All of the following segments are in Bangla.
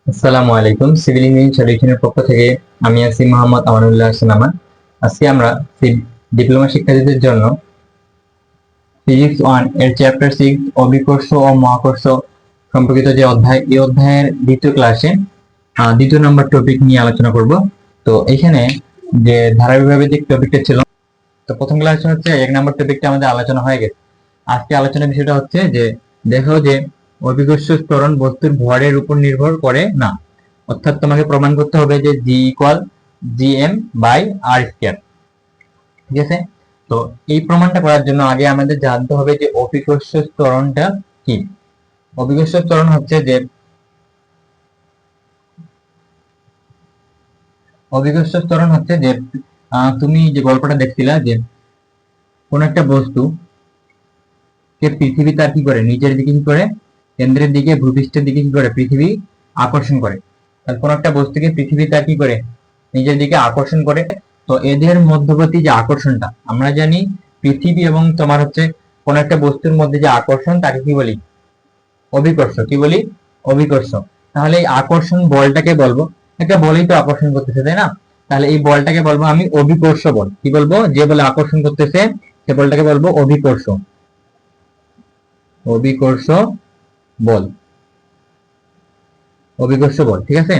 আসসালামু আলাইকুম। সিভিল ইঞ্জিনিয়ারিং সলিউশনের পক্ষ থেকে আমি আছি মোহাম্মদ আমানুল্লাহ হাসান আমান। আজকে আমরা ডিপ্লোমা শিক্ষার্থীদের জন্য ফিজিক্স 1 এর চ্যাপ্টার 6 অভিকর্ষ ও মহাকর্ষ সম্পর্কিত যে অধ্যায়, এই অধ্যায়ের দ্বিতীয় ক্লাসে দ্বিতীয় নম্বর টপিক নিয়ে আলোচনা করব। তো এখানে যে ধারাবাহিকভাবে যে টপিকটা ছিল, তো প্রথম ক্লাসে হচ্ছে 1 নম্বর টপিকটা আমাদের আলোচনা হয়ে গেছে। আজকে আলোচনার বিষয়টা হচ্ছে যে দেখো যে অভিকর্ষ ত্বরণ বস্তুর ভরের উপর নির্ভর করে না। অর্থাৎ তোমাকে প্রমাণ করতে হবে যে G equal G M by R square. ঠিক আছে? তো এই প্রমাণটা করার জন্য আগে আমাদের জানতে হবে যে অভিকর্ষ ত্বরণটা কি। অভিকর্ষ ত্বরণ হচ্ছে যে অভিকর্ষ ত্বরণ হচ্ছে যে তুমি যে গল্পটা দেখছিলা যে কোন একটা বস্তু কে পৃথিবী তার কি করে নিচের দিকে কি করে, কেন্দ্রের দিকে ভূপৃষ্ঠের দিকে কি করে পৃথিবী আকর্ষণ করে। আর কোন একটা বস্তুকে পৃথিবী তার কি করে নিজের দিকে আকর্ষণ করে। তো এদের মধ্যবর্তী যে আকর্ষণটা আমরা জানি, পৃথিবী এবং তোমার হচ্ছে কোন একটা বস্তুর মধ্যে যে আকর্ষণ তাকে কি বলি? অভিকর্ষ। কি বলি? অভিকর্ষ। তাহলে এই আকর্ষণ বলটাকে বলবো, একটা বলই তো আকর্ষণ করতেছে, তাই না? তাহলে এই বলটাকে বলবো আমি অভিকর্ষ বল। কি বলবো? যে বলে আকর্ষণ করতেছে সে বলটাকে বলবো অভিকর্ষ। অভিকর্ষ বল। অভিকর্ষ বল, ঠিক আছে?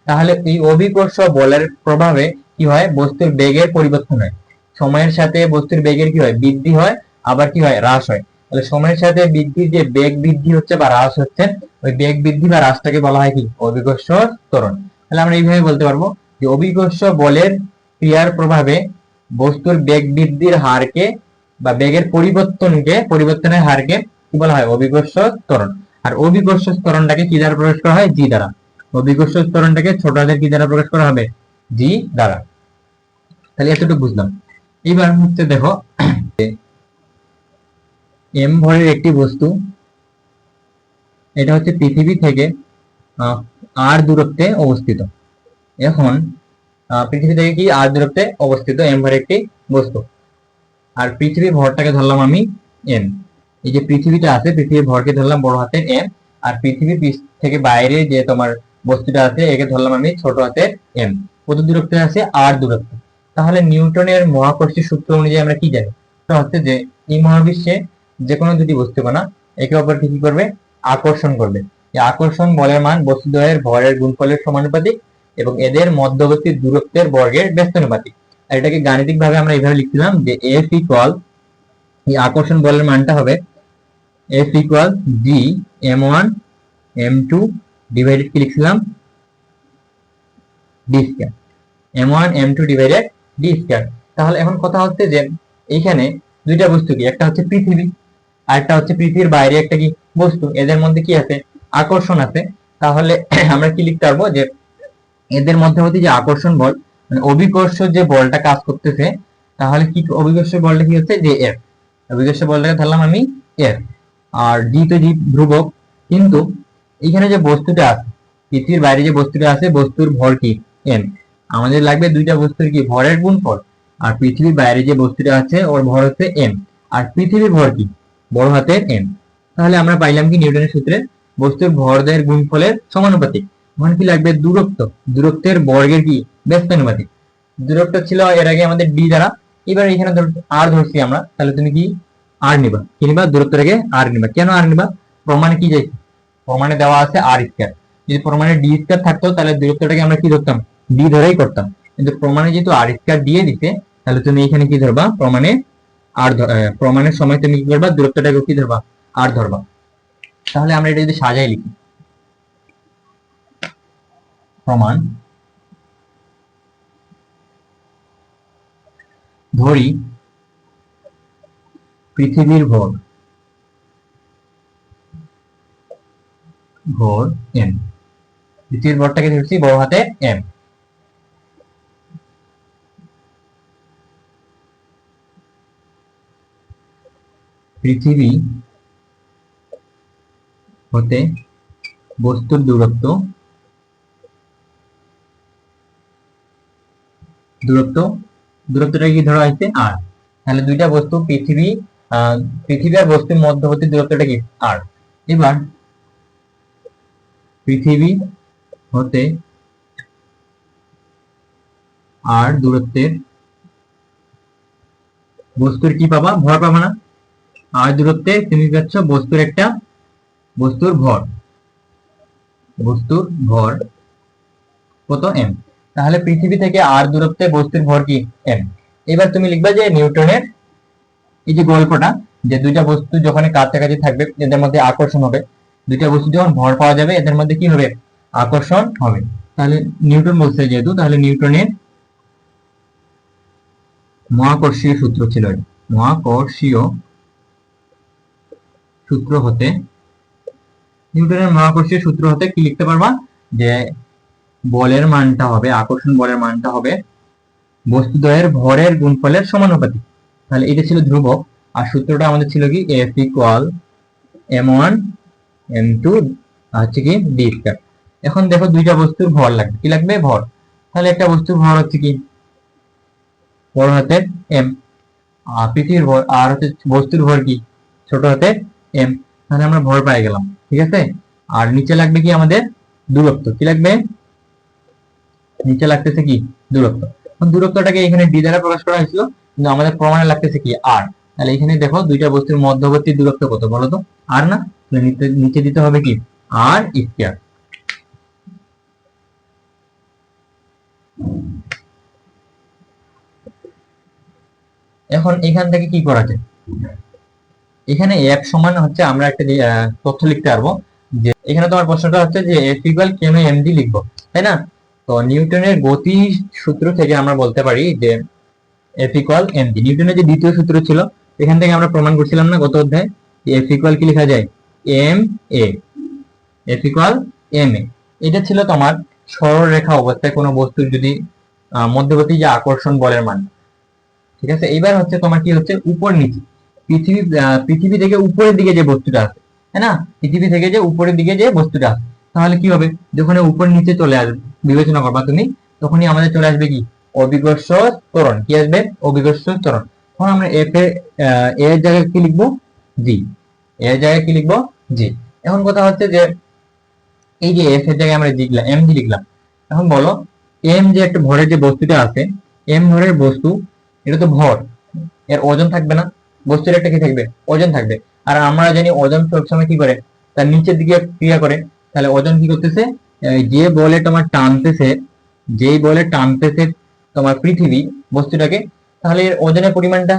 তাহলে এই অভিকর্ষ বলের প্রভাবে কি হয়? বস্তুর বেগের পরিবর্তন হয়। সময়ের সাথে বস্তুর বেগের কি হয়? বৃদ্ধি হয়, আবার কি হয়? হ্রাস হয়। তাহলে সময়ের সাথে বৃদ্ধির যে বেগ বৃদ্ধি হচ্ছে বা হ্রাস হচ্ছে, ওই বেগ বৃদ্ধি বা হ্রাসটাকে বলা হয় কি? অভিকর্ষ ত্বরণ। তাহলে আমরা এইভাবে বলতে পারবো যে অভিকর্ষ বলের ক্রিয়ার প্রভাবে বস্তুর বেগ বৃদ্ধির হারকে বা বেগের পরিবর্তনের হারকে কি বলা হয়? অভিকর্ষ ত্বরণ। আর অভিকর্ষ ত্বরণটাকে কি দ্বারা প্রকাশ করা হয়? জি দ্বারা। অভিকর্ষ ত্বরণটাকে ছোট হাতের কি দ্বারা প্রকাশ করা হবে? জি দ্বারা। তাহলে এতটুকু বুঝলাম। এবার হচ্ছে দেখো, এম ভরের একটি বস্তু, এটা হচ্ছে পৃথিবী থেকে আর দূরত্বে অবস্থিত। এখন পৃথিবী থেকে কি আর দূরত্বে অবস্থিত এম ভরের একটি বস্তু, আর পৃথিবীর ভরটাকে ধরলাম আমি এম। এই যে পৃথিবীটা আছে, পৃথিবীর ভরকে ধরলাম বড় হাতের এম, আর পৃথিবী থেকে বাইরে যে তোমার বস্তুটা আছে একে ধরলাম আমি ছোট হাতের এম। কত দূরত্বে আছে? আর দূরত্ব। তাহলে নিউটনের মহাকর্ষীয় সূত্র অনুযায়ী আমরা কি জানি? সেটা হচ্ছে যে এই মহাবিশ্বে যে কোনো দুটি বস্তু কণা একে অপরকে কি করবে? আকর্ষণ করবে। এই আকর্ষণ বলের মান বস্তুদ্বয়ের ভরের গুণফলের সমানুপাতিক এবং এদের মধ্যবর্তী দূরত্বের বর্গের ব্যস্তানুপাতিক। আর এটাকে গাণিতিক ভাবে আমরা এইভাবে লিখছিলাম যে এফ ইকুয়াল, এই আকর্ষণ বলের মানটা হবে F equal G M one M two divided কি লিখছিলাম? D square. M one M two divided D square. তাহলে এখন কথা হচ্ছে যে এইখানে দুইটা বস্তু কি, একটা হচ্ছে পৃথিবী আর একটা হচ্ছে পৃথিবীর বাইরে একটা কি বস্তু, এদের মধ্যে কি আছে? আকর্ষণ আছে। তাহলে আমরা কি লিখতে পারবো যে এদের মধ্যবর্তী যে আকর্ষণ বল, মানে অভিকর্ষ যে বলটা কাজ করতেছে, তাহলে কি অভিকর্ষ বলটা কি হচ্ছে? যে এফ। অভিকর্ষ বলটাকে ধরলাম আমি এফ, আর ডি তো জি ধ্রুবক। কিন্তু এখানে যে বস্তুটা আছে, পৃথিবীর বাইরে যে বস্তুটা আছে, বস্তুর ভর কি? এম। আমাদের লাগবে দুইটা বস্তুর কি ভরের গুণফল। আর পৃথিবীর বাইরে যে বস্তুটা আছে ওর ভর হচ্ছে এম, আর পৃথিবীর ভর কি? বড় হাতের এম। তাহলে আমরা পাইলাম কি নিউটনের সূত্রে বস্তুর ভরদের গুণফলের সমানুপাতিক। মানে কি লাগবে? দূরত্ব। দূরত্বের বর্গের কি? ব্যস্তানুপাতিক। দূরত্ব ছিল এর আগে আমাদের ডি দ্বারা, এবার এখানে আর ধরছি আমরা। তাহলে তুমি কি আর নিবা? কি নিবা? দূরত্বটাকে আর নিবা। কেন আর নিবা? প্রমাণে কি যাই? প্রমাণে দেওয়া আছে আর স্কয়ার। যদি প্রমাণে ডি স্কয়ার থাকতো তাহলে দূরত্বটাকে আমরা কি ধরতাম? ডি ধরেই করতাম। কিন্তু প্রমাণে যেহেতু আর স্কয়ার দিয়ে দিতে, তাহলে তুমি এখানে কি ধরবা? প্রমাণে আর প্রমাণের সময় তুমি কি করবা? দূরত্বটাকে কি ধরবা? আর ধরবা। তাহলে আমরা এটা যদি সাজাই লিখি, প্রমাণ ধরি পৃথিবীর ভর ভর এম। পৃথিবীর ভরটাকে ধরছি বড় হাতে এম। পৃথিবী হতে বস্তুর দূরত্ব দূরত্ব দূরত্বটা কি ধরা হয়েছে? আর। তাহলে দুইটা বস্তু পৃথিবী পৃথিবী আর বস্তুর মধ্যবর্তী দূরত্বটা কি? আর। এবার পৃথিবী হতে আর দূরত্বের বস্তুর কি পাবা, ভর পাবা না। আর দূরত্বে তুমি পাচ্ছ বস্তুর ভর কত এম। তাহলে পৃথিবী থেকে আর দূরত্বে বস্তুর ভর কি এম। এবার তুমি লিখবা যে নিউটনের এই যে গল্পটা, যে দুইটা বস্তু যখন কাছাকাছি থাকবে এদের মধ্যে আকর্ষণ হবে, দুইটা বস্তু যখন ভর পাওয়া যাবে এদের মধ্যে কি হবে, আকর্ষণ হবে। তাহলে নিউটন বলছে যেহেতু, তাহলে নিউটনের মহাকর্ষীয় সূত্র ছিল, মহাকর্ষীয় সূত্র হতে, নিউটনের মহাকর্ষীয় সূত্র হতে কি লিখতে পারবা, যে বলের মানটা হবে, আকর্ষণ বলের মানটা হবে বস্তুদ্বয়ের ভরের গুণফলের সমানুপাতিক। তাহলে এটা ছিল ধ্রুবক, আর সূত্রটা আমাদের ছিল কি F ইকুয়াল m1 m2 হচ্ছে কি d স্কয়ার। এখন দেখো দুইটা বস্তুর ভর লাগবে, কি লাগবে, ভর। তাহলে একটা বস্তুর ভর হচ্ছে কি বড় হাতের m, আর পৃথিবীর ভর, আর হচ্ছে বস্তুর ভর কি ছোট হাতের m। তাহলে আমরা ভর পেয়ে গেলাম, ঠিক আছে। আর নিচে লাগবে কি আমাদের দূরত্ব, কি লাগবে, নিচে লাগতেছে কি দূরত্ব। এখন দূরত্বটাকে এখানে d দ্বারা প্রকাশ করা হয়েছিল, কিন্তু আমাদের প্রমাণে লাগতেছে কি r। তাহলে এখানে দেখো দুইটা বস্তুর মধ্যবর্তী দূরত্ব কত বলো তো, r না। নিচে দিতে হবে কি r স্কয়ার। এখন এখান থেকে কি করা যায়, এখানে f সমান হচ্ছে আমরা একটা তথ্য লিখতে পারবো, যে এখানে তোমার প্রশ্নটা হচ্ছে যে f ইকুয়াল কেন md লিখবো, তাই না। তো নিউটনের গতি সূত্র থেকে আমরা বলতে পারি যে F ইকুয়াল mg। নিউটনের যে দ্বিতীয় সূত্র ছিল এখান থেকে আমরা প্রমাণ করছিলাম না গত অধ্যায়ে, F ইকুয়াল কি লেখা যায় m a, F equal m a। এটা ছিল তোমার সরলরেখা অবস্থায় কোনো বস্তুর যদি মধ্যবর্তী যে আকর্ষণ বলের মান, ঠিক আছে। এইবার হচ্ছে তোমার কি হচ্ছে উপর নিচে, পৃথিবী থেকে উপরের দিকে যে বস্তুটা আছে, তাই না, পৃথিবী থেকে যে উপরের দিকে যে বস্তুটা আছে, তাহলে কি হবে, যখন উপর নিচে চলে আসবে বিবেচনা করবা তুমি, তখনই আমাদের চলে আসবে কি অভিকর্ষ ত্বরণ, কি আসবে অভিকর্ষ ত্বরণ। তখন আমরা এফ এর জায়গায় কি লিখবো, জি, এর জায়গায় কি লিখবো, জি। এখন কথা হচ্ছে যে এই যে এফ এর জায়গায় আমরা এম জি লিখলাম। এখন বলো এম যে একটা ভরের যে বস্তুটা আছে, এম ভরের বস্তু, এটা তো ভর, এর ওজন থাকবে না, বস্তুর একটা কি থাকবে, ওজন থাকবে। আর আমরা জানি ওজন সবসময় কি করে, তার নিচের দিকে ক্রিয়া করে। তাহলে ওজন কি করতেছে, যে বলে তোমার টানতেছে, যেই বলে টানতেছে তোমার পৃথিবী বস্তুটাকে, তাহলে এর ওজনের পরিমাণটা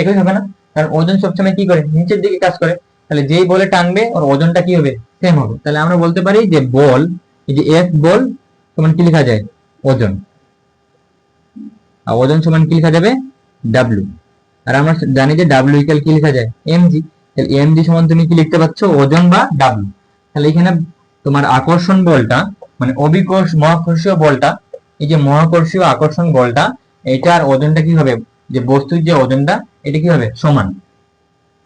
একই হবে না, কারণ ওজন সবসময় কি করে, নিচের দিকে কাজ করে। তাহলে যেই বলে টানবে ওর ওজনটা কি হবে, সেম হবে। তাহলে আমরা বলতে পারি যে বল, এই যে এফ বল সমান কি লেখা যায়, ওজন। আর ওজন সমান কি লেখা যাবে, ডাব্লিউ। আর আমরা জানি যে ডাব্লিউ ইকুয়াল কি লেখা যায়, এমজি। তাহলে এমজি সমান তুমি কি লিখতে পারছো, ওজন বা ডাব্লিউ। তাহলে এখানে তোমার আকর্ষণ বলটা মানে মহাকর্ষীয় বলটা, এই যে মহাকর্ষীয় আকর্ষণ বলটা, এটার ওজনটা কি হবে, যে বস্তুর যে ওজনটা এটা কি হবে, সমান।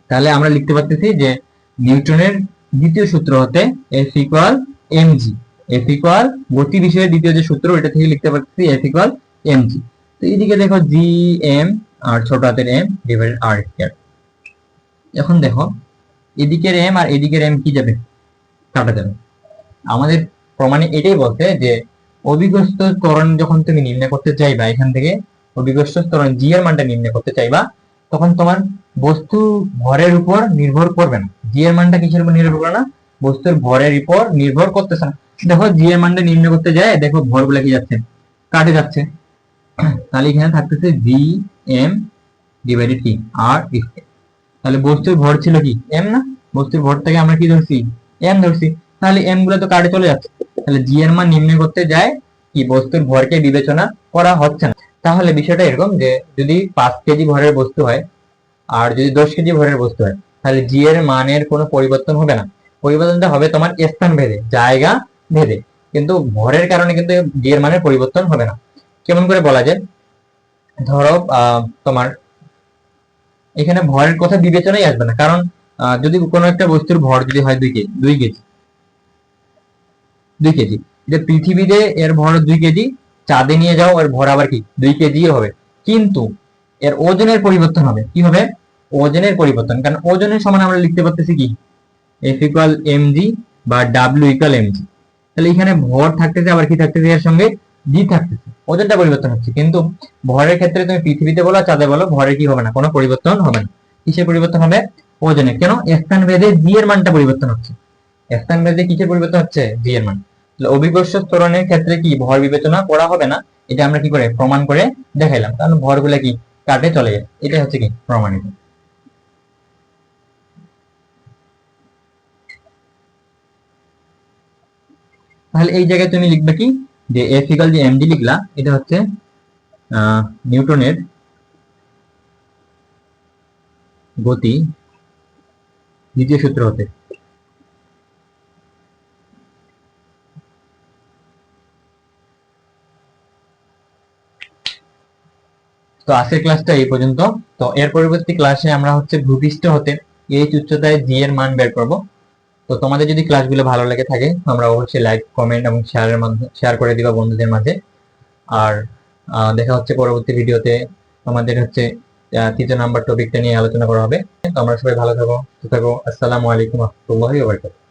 তাহলে আমরা লিখতে পারতেছি যে নিউটনের দ্বিতীয় সূত্র হতে F equal MG, F equal গতি বিষয়ের দ্বিতীয় যে সূত্র এটা থেকে লিখতে পারতেছি এফ ইকুয়াল এমজি। তো এইদিকে দেখো জি এম আর ছোট হাতের এম ডিভাইডেড আর স্কয়ার। এখন দেখো এদিকের এম আর এদিকের এম কি যাবে, কাটা যাবে। আমাদের প্রমাণে এটাই বলছে যে অভিকর্ষ ত্বরণ যখন তুমি নির্ণয় করতে চাইবা, এখান থেকে অভিকর্ষ ত্বরণ জি এর মানটা নির্ণয় করতে চাইবা, তখন তোমার বস্তু ভরের উপর নির্ভর করবে না। জি এর মানটা কিসের উপর নির্ভর করে না, বস্তুর ভরের উপর নির্ভর করতেছে না। দেখো জি এর মানটা নির্ণয় করতে যায়, দেখো ভরগুলা কি যাচ্ছে, কাটে যাচ্ছে। তাহলে এখানে থাকতেছে জি এম ডিভাইডেড কি আর স্কয়ার। তাহলে বস্তুর ভর ছিল কি এম না, বস্তুর ভর থেকে আমরা কি ধরছি, এম ধরছি। তাহলে এম গুলো তো কাটে চলে যাচ্ছে। তাহলে জি এর মান নির্ণয় করতে যায় কি বস্তুর ভরকে বিবেচনা করা হচ্ছে না। তাহলে বিষয়টা এরকম যে যদি 5 কেজি ভরের বস্তু হয় আর যদি 10 কেজি ভরের বস্তু হয়, তাহলে জি এর মানের কোনো পরিবর্তন হবে না। পরিবর্তনটা হবে তোমার স্থান ভেদে, জায়গা ভেদে, কিন্তু ভরের কারণে কিন্তু জি এর মানের পরিবর্তন হবে না। কেমন করে বলা যায়, ধরো তোমার এখানে ভরের কথা বিবেচনাই আসবে না, কারণ যদি কোনো একটা বস্তুর ভর যদি হয় 2 কেজি, এটা পৃথিবীতে এর ভর 2 কেজি, চাঁদে নিয়ে যাও এর ভর আবার কি 2 কেজি হবে, কিন্তু এর ওজনের পরিবর্তন হবে, কি হবে, ওজনের পরিবর্তন। কারণ ওজনের সমান আমরা লিখতে পারতেছি কি এফ ইকুয়াল এমজি বা ডাব্লিউ ইকুয়াল এমজি। তাহলে এখানে ভর থাকতেছে, আবার কি থাকতেছে এর সঙ্গে, জি থাকতেছে, ওজনটা পরিবর্তন হচ্ছে। কিন্তু ভরের ক্ষেত্রে তুমি পৃথিবীতে বলো চাঁদে বলো, ভরের কি হবে না, কোনো পরিবর্তন হবে না। কিসের পরিবর্তন হবে? ওজনে। কেন? স্থান ভেদে জি এর মানটা পরিবর্তন হচ্ছে। স্থান ভেদে কিসের পরিবর্তন হচ্ছে? জি এর মান। তাহলে অভিকর্ষ ত্বরণের ক্ষেত্রে কি ভর বিবেচনা করা হবে না? এটা আমরা কি করে প্রমাণ করে দেখাইলাম, কারণ ভরগুলা কি কাটে চলে যায়, এটা হচ্ছে কি প্রমাণিত। তাহলে এই জায়গায় তুমি লিখবে কি, যে এফ ইকুয়াল যে এমডি লিখলা, এটা হচ্ছে নিউটনের গতি দ্বিতীয় সূত্র হতে। তো আজকের ক্লাসটা এই পর্যন্ত। তো এর পরবর্তী ক্লাসে আমরা হচ্ছে ভূপৃষ্ঠ হতে এইচ উচ্চতায় জি এর মান বের করব। তো তোমাদের যদি ক্লাসগুলো ভালো লেগে থাকে, আমরা অবশ্যই লাইক, কমেন্ট এবং শেয়ারের মাধ্যমে শেয়ার করে দিবা বন্ধুদের মাঝে। আর দেখা হচ্ছে পরবর্তী ভিডিওতে। আমাদের হচ্ছে 3 নাম্বার টপিকটা নিয়ে আলোচনা করা হবে। তো আমরা সবাই ভালো থাকো, সুস্থ থাকো। আসসালামু আলাইকুম ওয়া রাহমাতুল্লাহি ওয়া বারাকাতুহু।